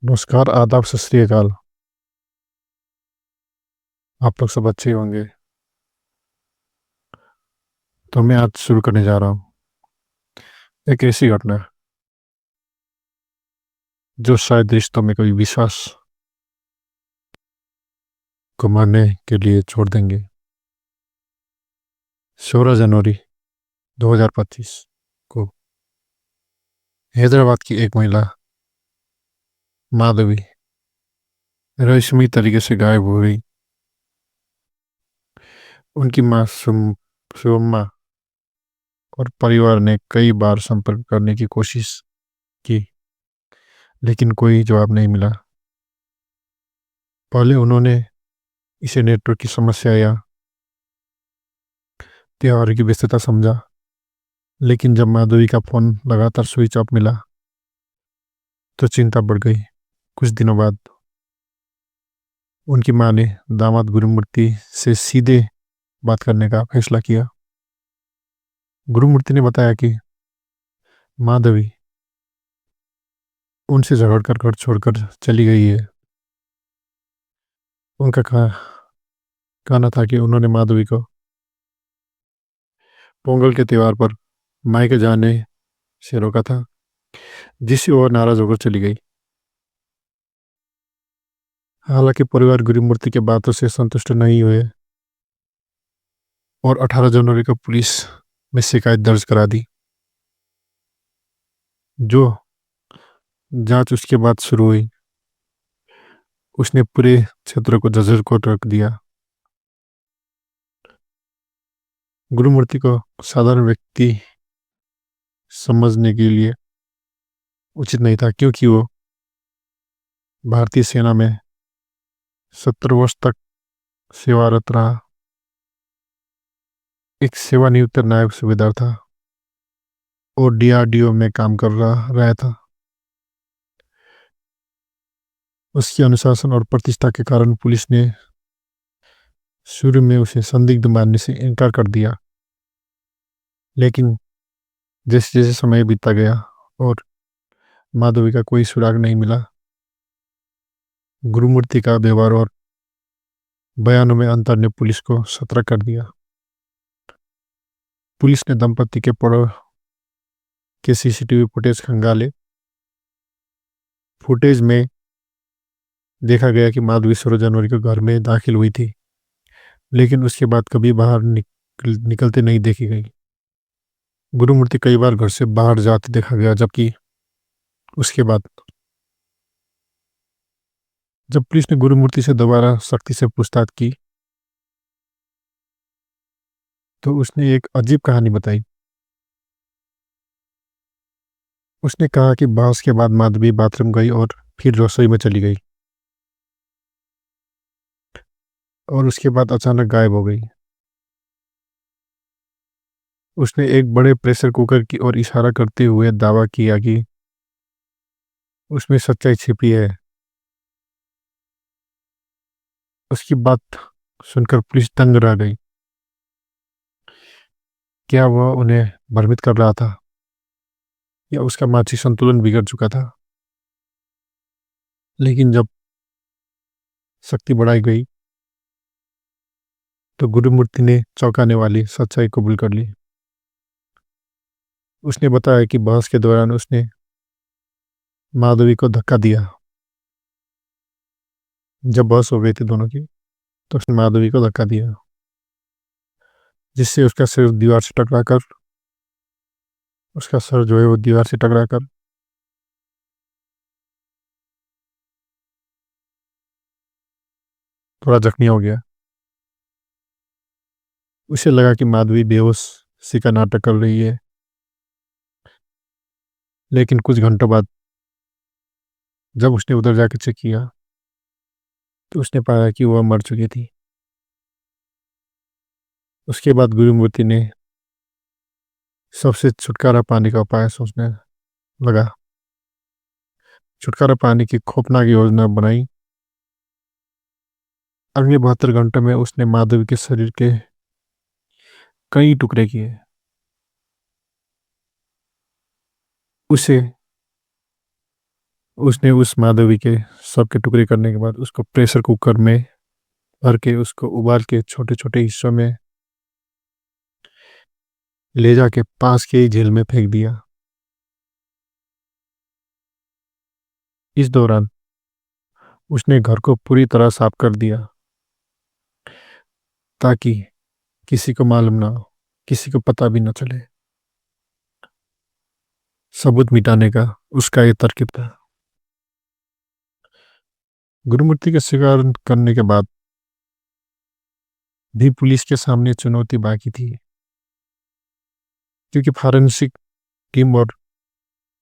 नमस्कार, आदाब, सत श्री अकाल। आप लोग सब अच्छे होंगे। तो मैं आज शुरू करने जा रहा हूँ एक ऐसी घटना जो शायद रिश्तों में कोई विश्वास को मारने के लिए छोड़ देंगे। 16 जनवरी 2025 को हैदराबाद की एक महिला माधवी रहस्यमयी तरीके से गायब हो गई। उनकी मां सुम्मा और परिवार ने कई बार संपर्क करने की कोशिश की, लेकिन कोई जवाब नहीं मिला। पहले उन्होंने इसे नेटवर्क की समस्या या त्योहार की व्यस्तता समझा, लेकिन जब माधवी का फोन लगातार स्विच ऑफ मिला तो चिंता बढ़ गई। कुछ दिनों बाद उनकी मां ने दामाद गुरुमूर्ति से सीधे बात करने का फैसला किया। गुरुमूर्ति ने बताया कि माधवी उनसे झगड़कर घर छोड़कर चली गई है। उनका कहना था कि उन्होंने माधवी को पोंगल के त्योहार पर मायके जाने से रोका था, जिससे वो नाराज होकर चली गई। हालांकि परिवार गुरुमूर्ति के बातों से संतुष्ट नहीं हुए और 18 जनवरी को पुलिस में शिकायत दर्ज करा दी। जो जांच उसके बाद शुरू हुई, उसने पूरे क्षेत्र को जर्जर को रख दिया। गुरुमूर्ति को साधारण व्यक्ति समझने के लिए उचित नहीं था, क्योंकि वो भारतीय सेना में 70 वर्ष तक सेवारत रहा, एक सेवानिवृत्त नायब सूबेदार था और डीआरडीओ में काम कर रहा था। उसकी अनुशासन और प्रतिष्ठा के कारण पुलिस ने शुरू में उसे संदिग्ध मानने से इनकार कर दिया, लेकिन जैसे जैसे समय बीतता गया और माधवी का कोई सुराग नहीं मिला, गुरुमूर्ति का व्यवहार और बयानों में अंतर ने पुलिस को सतर्क कर दिया। पुलिस ने दंपति के पड़ों के सीसीटीवी फुटेज खंगाले। फुटेज में देखा गया कि माधवी 16 जनवरी को घर में दाखिल हुई थी, लेकिन उसके बाद कभी बाहर निकलते नहीं देखी गई। गुरुमूर्ति कई बार घर से बाहर जाते देखा गया, जबकि उसके बाद जब पुलिस ने गुरुमूर्ति से दोबारा सख्ती से पूछताछ की तो उसने एक अजीब कहानी बताई। उसने कहा कि बहस के बाद माधवी बाथरूम गई और फिर रसोई में चली गई और उसके बाद अचानक गायब हो गई। उसने एक बड़े प्रेशर कुकर की ओर इशारा करते हुए दावा किया कि उसमें सच्चाई छिपी है। उसकी बात सुनकर पुलिस दंग रह गई। क्या वह उन्हें भ्रमित कर रहा था या उसका मानसिक संतुलन बिगड़ चुका था? लेकिन जब शक्ति बढ़ाई गई तो गुरुमूर्ति ने चौंकाने वाली सच्चाई कबूल कर ली। उसने बताया कि बहस के दौरान उसने माधवी को धक्का दिया। जब बहस हो गई थी दोनों की, तो उसने माधवी को धक्का दिया, जिससे उसका सिर दीवार से टकराकर उसका सर जो है वो दीवार से टकराकर थोड़ा जख्मी हो गया। उसे लगा कि माधवी बेहोश सी का नाटक कर रही है, लेकिन कुछ घंटों बाद जब उसने उधर जाकर चेक किया तो उसने पाया कि वह मर चुकी थी। उसके बाद गुरुमूर्ति ने सबसे छुटकारा पाने का उपाय सोचने लगा। छुटकारा पाने की खौफनाक योजना बनाई। अगले 72 घंटों में उसने माधवी के शरीर के कई टुकड़े किए, उसे उसने उस माधवी के शव के टुकड़े करने के बाद उसको प्रेशर कुकर में भर के उसको उबाल के छोटे छोटे हिस्सों में ले जाके पास के ही झील में फेंक दिया। इस दौरान उसने घर को पूरी तरह साफ कर दिया ताकि किसी को मालूम ना हो, किसी को पता भी न चले। सबूत मिटाने का उसका ये तरकीब था। गुरुमूर्ति का स्वीकार करने के बाद भी पुलिस के सामने चुनौती बाकी थी, क्योंकि फॉरेंसिक टीम और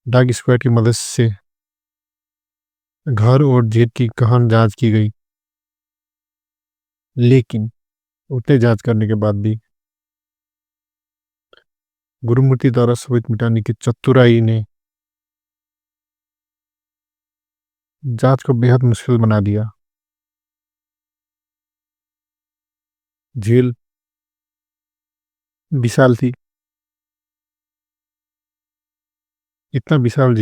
डॉग स्क्वाड की मदद से घर और जेल की गहन जांच की गई, लेकिन उतने जांच करने के बाद भी गुरुमूर्ति द्वारा सबूत मिटाने की चतुराई ने जांच को बेहद मुश्किल बना दिया। जेल विशाल थी, इतना विशाल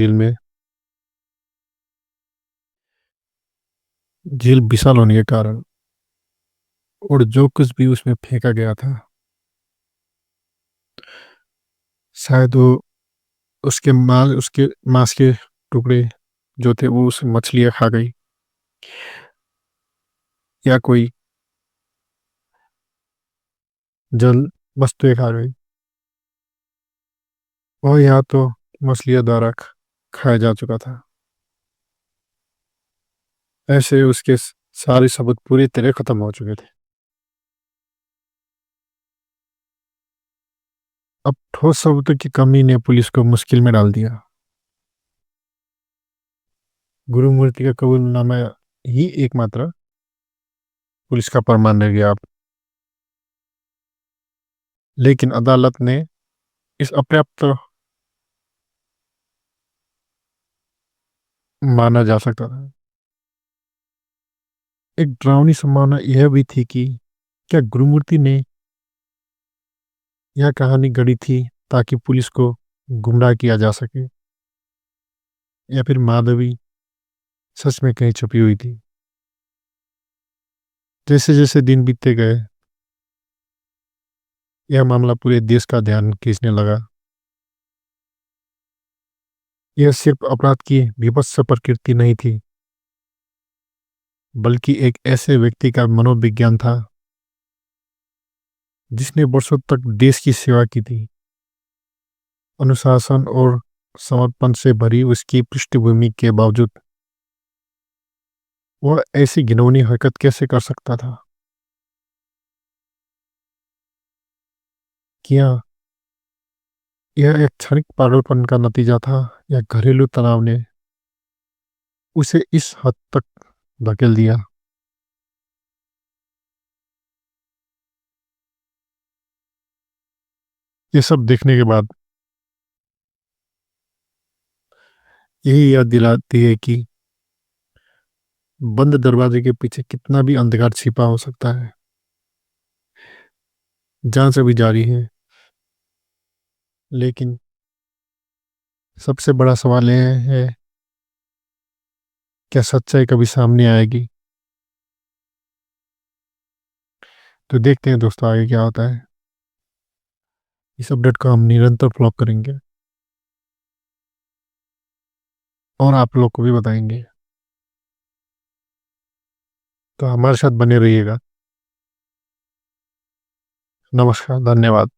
जेल विशाल होने के कारण और जो कुछ भी उसमें फेंका गया था, शायद वो उसके मांस के टुकड़े जो थे वो उस मछलियाँ खा गई या कोई जल वस्तुएं खा गई, और यहाँ तो मछलियाँ द्वारा खाया जा चुका था। ऐसे उसके सारे सबूत पूरी तरह खत्म हो चुके थे। अब ठोस सबूतों की कमी ने पुलिस को मुश्किल में डाल दिया। गुरुमूर्ति का कबूलनामा ही एकमात्र पुलिस का प्रमाण रह गया अब। लेकिन अदालत ने इस अपर्याप्त माना जा सकता था। एक डरावनी संभावना यह भी थी कि क्या गुरुमूर्ति ने यह कहानी गढ़ी थी ताकि पुलिस को गुमराह किया जा सके, या फिर माधवी सच में कहीं छुपी हुई थी। जैसे जैसे दिन बीतते गए यह मामला पूरे देश का ध्यान खींचने लगा। यह सिर्फ अपराध की विभत्स प्रकृति नहीं थी, बल्कि एक ऐसे व्यक्ति का मनोविज्ञान था जिसने वर्षों तक देश की सेवा की थी। अनुशासन और समर्पण से भरी उसकी पृष्ठभूमि के बावजूद वह ऐसी घिनौनी हरकत कैसे कर सकता था? क्या यह एक क्षणिक पागलपन का नतीजा था, या घरेलू तनाव ने उसे इस हद तक धकेल दिया? ये सब देखने के बाद यही याद दिलाती है कि बंद दरवाजे के पीछे कितना भी अंधकार छिपा हो सकता है। जांच अभी जारी है, लेकिन सबसे बड़ा सवाल यह है, क्या सच्चाई कभी सामने आएगी? तो देखते हैं दोस्तों आगे क्या होता है। इस अपडेट को हम निरंतर फॉलो करेंगे और आप लोग को भी बताएंगे, तो हमारे साथ बने रहिएगा। नमस्कार, धन्यवाद।